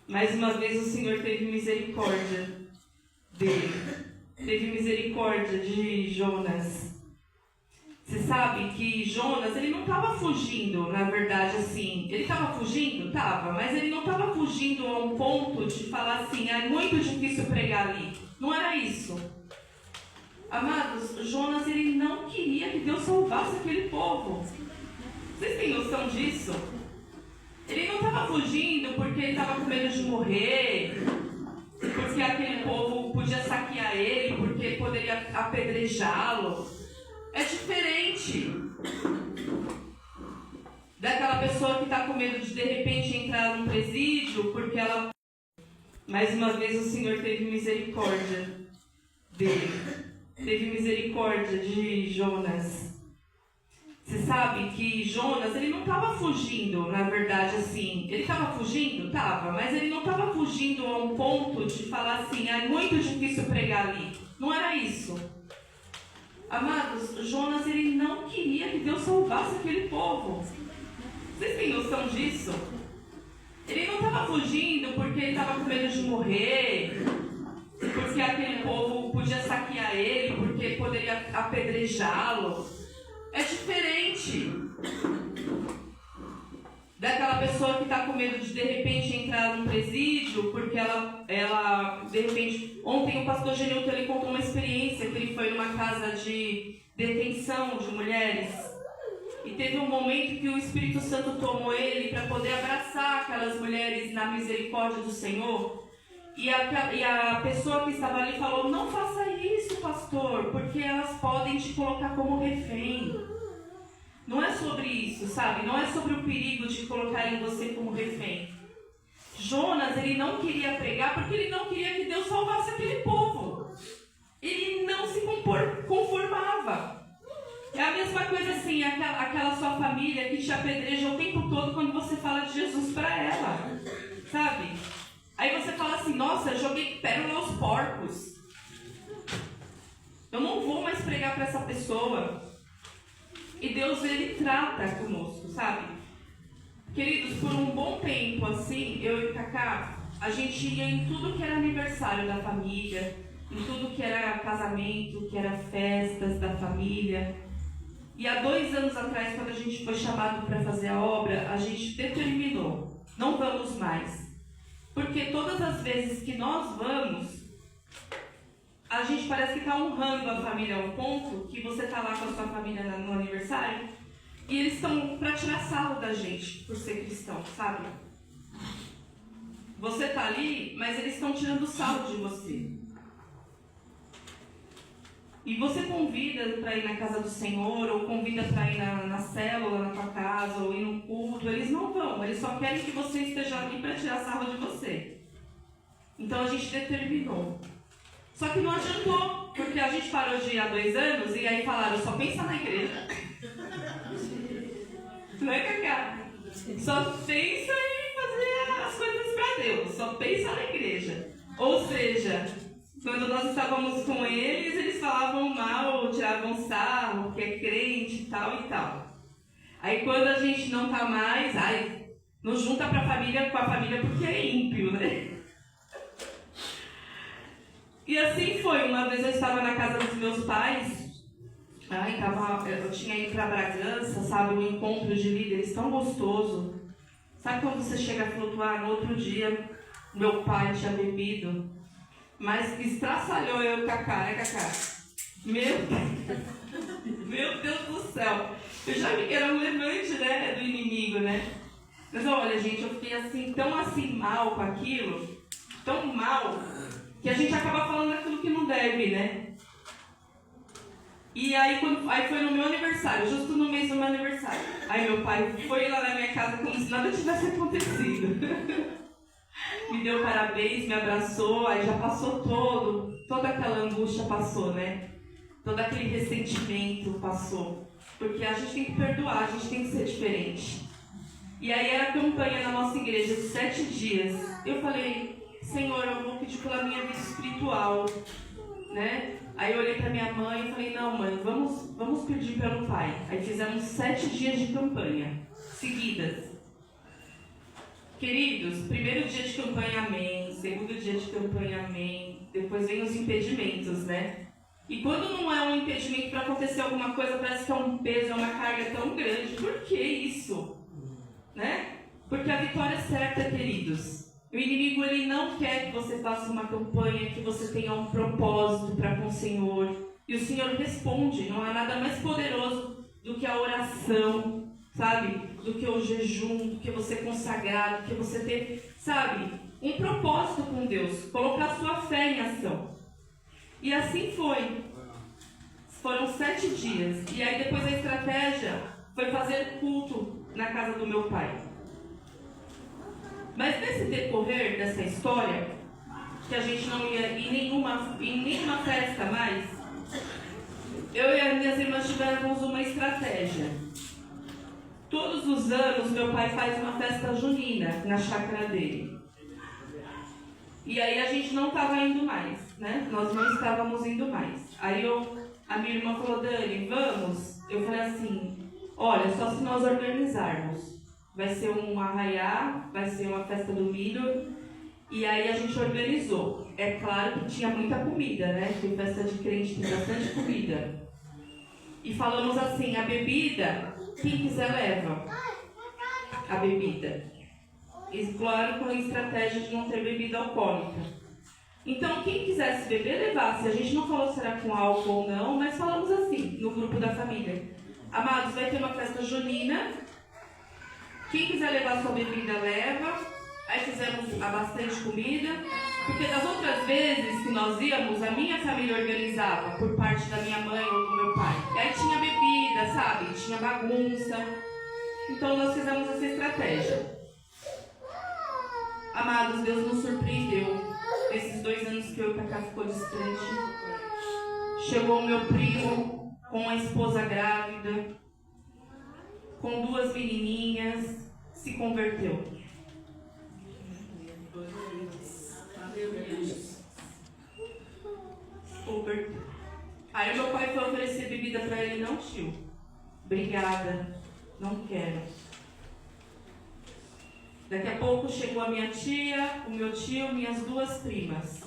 Mais uma vez o Senhor teve misericórdia dele. Teve misericórdia de Jonas. Você sabe que Jonas, ele não estava fugindo, na verdade, assim. Ele estava fugindo? Estava, mas ele não estava fugindo a um ponto de falar assim, é muito difícil pregar ali. Não era isso. Amados, Jonas, ele não queria que Deus salvasse aquele povo. Vocês têm noção disso? Ele não estava fugindo porque ele estava com medo de morrer, porque aquele povo podia saquear ele, porque poderia apedrejá-lo. É diferente daquela pessoa que está com medo de repente entrar num presídio, porque ela... Mais uma vez o Senhor teve misericórdia dele. Teve misericórdia de Jonas. Você sabe que Jonas, ele não estava fugindo, na verdade, assim. Ele estava fugindo? Estava, mas ele não estava fugindo a um ponto de falar assim, é muito difícil pregar ali. Não era isso. Amados, Jonas, ele não queria que Deus salvasse aquele povo. Vocês têm noção disso? Ele não estava fugindo porque ele estava com medo de morrer, porque aquele povo podia saquear ele, porque poderia apedrejá-lo. É diferente daquela pessoa que está com medo de repente entrar num presídio, porque ela de repente... Ontem o pastor Genilton, ele contou uma experiência que ele foi numa casa de detenção de mulheres e teve um momento que o Espírito Santo tomou ele para poder abraçar aquelas mulheres na misericórdia do Senhor. E a pessoa que estava ali falou, não faça isso, pastor, porque elas podem te colocar como refém. Não é sobre isso, sabe? Não é sobre o perigo de colocarem você como refém. Jonas, ele não queria pregar porque ele não queria que Deus salvasse aquele povo. Ele não se conformava. É a mesma coisa assim, aquela sua família que te apedreja o tempo todo quando você fala de Jesus para ela, sabe? Aí você fala assim, nossa, eu joguei pérola aos porcos. Eu não vou mais pregar para essa pessoa. E Deus, ele trata conosco, sabe? Queridos, por um bom tempo, assim, eu e Cacá, a gente ia em tudo que era aniversário da família, em tudo que era casamento, que era festas da família. E há 2 anos atrás, quando a gente foi chamado para fazer a obra, a gente determinou, não vamos mais. Porque todas as vezes que nós vamos, a gente parece que está honrando a família a um ponto que você está lá com a sua família no aniversário e eles estão para tirar sarro da gente por ser cristão, sabe? Você está ali, mas eles estão tirando sarro de você. E você convida para ir na casa do Senhor, ou convida para ir na célula, na tua casa, ou ir no culto, eles não vão, eles só querem que você esteja ali para tirar sarro de você. Então a gente determinou. Só que não adiantou, porque a gente parou de ir há 2 anos e aí falaram, só pensa na igreja. Não é, Cacá? Só pensa em fazer as coisas para Deus, só pensa na igreja. Ou seja, quando nós estávamos com eles, eles falavam mal, tiravam sarro, que é crente e tal e tal. Aí quando a gente não tá mais, não junta com a família porque é ímpio, né? E assim foi, uma vez eu estava na casa dos meus pais, eu tinha ido para Bragança, sabe, um encontro de líderes tão gostoso. Sabe quando você chega a flutuar? No outro dia, meu pai tinha bebido, mas estraçalhou eu e o Cacá, né, Cacá? Meu Deus do céu, eu já vi que era um levante, né, do inimigo, né? Mas olha, gente, eu fiquei assim, tão assim mal com aquilo, tão mal, que a gente acaba falando aquilo que não deve, né? E aí foi no meu aniversário, justo no mês do meu aniversário. Aí meu pai foi lá na minha casa como se nada tivesse acontecido. Me deu parabéns, me abraçou, aí já passou toda aquela angústia passou, né? Todo aquele ressentimento passou. Porque a gente tem que perdoar, a gente tem que ser diferente. E aí era a campanha na nossa igreja de 7 dias. Eu falei, Senhor, eu vou pedir pela minha vida espiritual, né? Aí eu olhei para minha mãe e falei, não, mãe, vamos pedir pelo pai. Aí fizemos 7 dias de campanha, seguidas. Queridos, primeiro dia de campanha, amém. Segundo dia de campanha, amém. Depois vem os impedimentos, né? E quando não é um impedimento para acontecer alguma coisa, parece que é um peso, é uma carga tão grande. Por que isso? Né? Porque a vitória é certa, queridos. O inimigo, ele não quer que você faça uma campanha, que você tenha um propósito para com o Senhor. E o Senhor responde. Não há nada mais poderoso do que a oração, sabe? Do que o jejum, do que você consagrar, do que você ter, sabe? Um propósito com Deus. Colocar sua fé em ação. E assim foi. Foram 7 dias. E aí depois a estratégia foi fazer culto na casa do meu pai. Mas nesse decorrer dessa história, que a gente não ia em nenhuma festa mais, eu e as minhas irmãs tivemos uma estratégia. Todos os anos meu pai faz uma festa junina na chácara dele. E aí a gente não estava indo mais, né? Nós não estávamos indo mais. Aí a minha irmã falou, Dani, vamos? Eu falei assim, olha, só se nós organizarmos. Vai ser um arraiá, vai ser uma festa do milho. E aí a gente organizou. É claro que tinha muita comida, né? Porque festa de crente tem bastante comida. E falamos assim, a bebida, quem quiser leva a bebida. E claro, com a estratégia de não ter bebida alcoólica. Então, quem quisesse beber, levasse. A gente não falou se era com álcool ou não, mas falamos assim, no grupo da família. Amados, vai ter uma festa junina. Quem quiser levar sua bebida, leva. Aí fizemos bastante comida. Porque das outras vezes que nós íamos, a minha família organizava, por parte da minha mãe ou do meu pai. E aí tinha bebida, sabe? Tinha bagunça. Então, nós fizemos essa estratégia. Amados, Deus nos surpreendeu. Esses 2 anos que eu e o Cacá ficou distante. Chegou o meu primo com a esposa grávida, com 2 menininhas, se converteu. Aí meu pai foi oferecer bebida para ele, não, tio. Obrigada, não quero. Daqui a pouco chegou a minha tia, o meu tio, minhas 2 primas.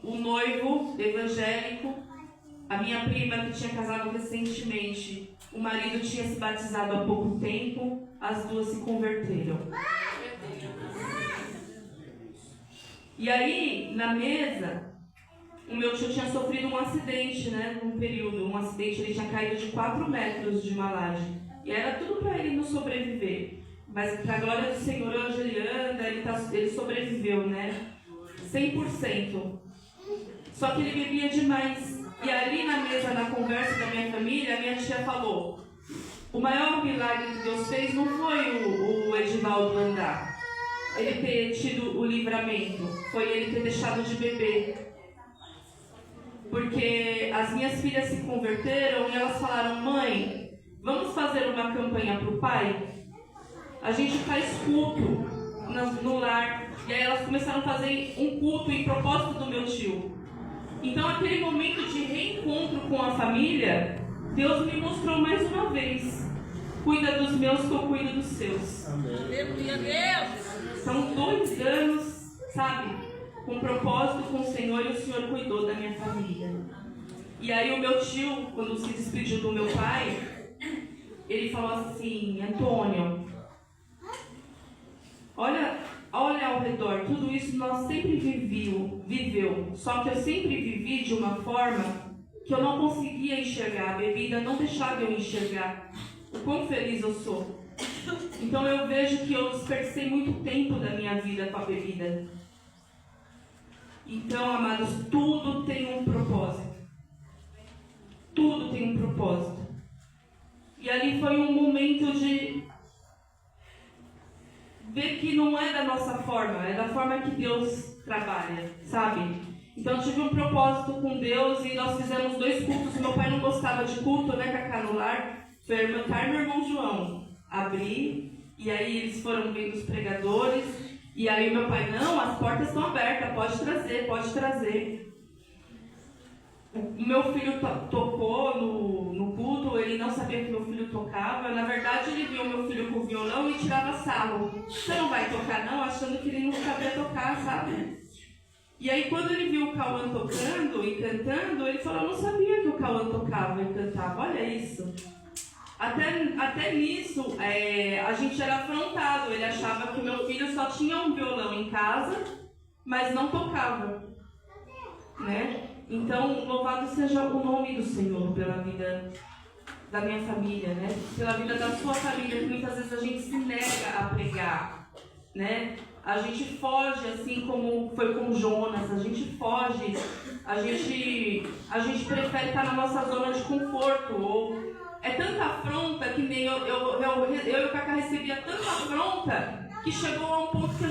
O noivo evangélico, a minha prima que tinha casado recentemente, o marido tinha se batizado há pouco tempo, as 2 se converteram. E aí, na mesa, o meu tio tinha sofrido um acidente, né, num período, um acidente, ele tinha caído de 4 metros de uma laje. E era tudo para ele não sobreviver. Mas para a glória do Senhor, hoje ele anda, ele sobreviveu, né? 100%. Só que ele bebia demais. E ali na mesa, na conversa da minha família, a minha tia falou, o maior milagre que Deus fez não foi o Edivaldo andar, ele ter tido o livramento, foi ele ter deixado de beber. Porque as minhas filhas se converteram e elas falaram, mãe, vamos fazer uma campanha para o pai? A gente faz culto no lar. E aí elas começaram a fazer um culto em propósito do meu tio. Então aquele momento de reencontro com a família, Deus me mostrou mais uma vez. Cuida dos meus que eu cuido dos seus. São 2 anos, sabe? Com propósito com o Senhor, e o Senhor cuidou da minha família. E aí o meu tio, quando se despediu do meu pai, ele falou assim, Antônio, olha ao redor, tudo isso nós sempre viveu, só que eu sempre vivi de uma forma que eu não conseguia enxergar, a bebida não deixava eu enxergar o quão feliz eu sou. Então eu vejo que eu desperdicei muito tempo da minha vida com a bebida. Então, amados, tudo tem um propósito. Tudo tem um propósito. E ali foi um momento de ver que não é da nossa forma, é da forma que Deus trabalha, sabe? Então eu tive um propósito com Deus e nós fizemos 2 cultos. Meu pai não gostava de culto, né, Cacá, no lar. Foi a irmã Carmen e o irmão João. Abri, e aí eles foram vendo os pregadores. E aí meu pai, não, as portas estão abertas, pode trazer, pode trazer. O meu filho tocou no culto, ele não sabia que meu filho tocava. Na verdade, ele viu meu filho com o violão e tirava sarro. Você não vai tocar não? Achando que ele não sabia tocar, sabe? E aí quando ele viu o Cauã tocando e cantando, ele falou, eu não sabia que o Cauã tocava e cantava, olha isso. Até nisso, a gente era afrontado, ele achava que o meu filho só tinha um violão em casa, mas não tocava, né? Então, louvado seja o nome do Senhor pela vida da minha família, né? Pela vida da sua família, que muitas vezes a gente se nega a pregar, né? A gente foge, assim como foi com Jonas, a gente foge, a gente prefere estar na nossa zona de conforto, ou é tanta afronta que nem eu e o Cacá recebia tanta afronta que chegou a um ponto que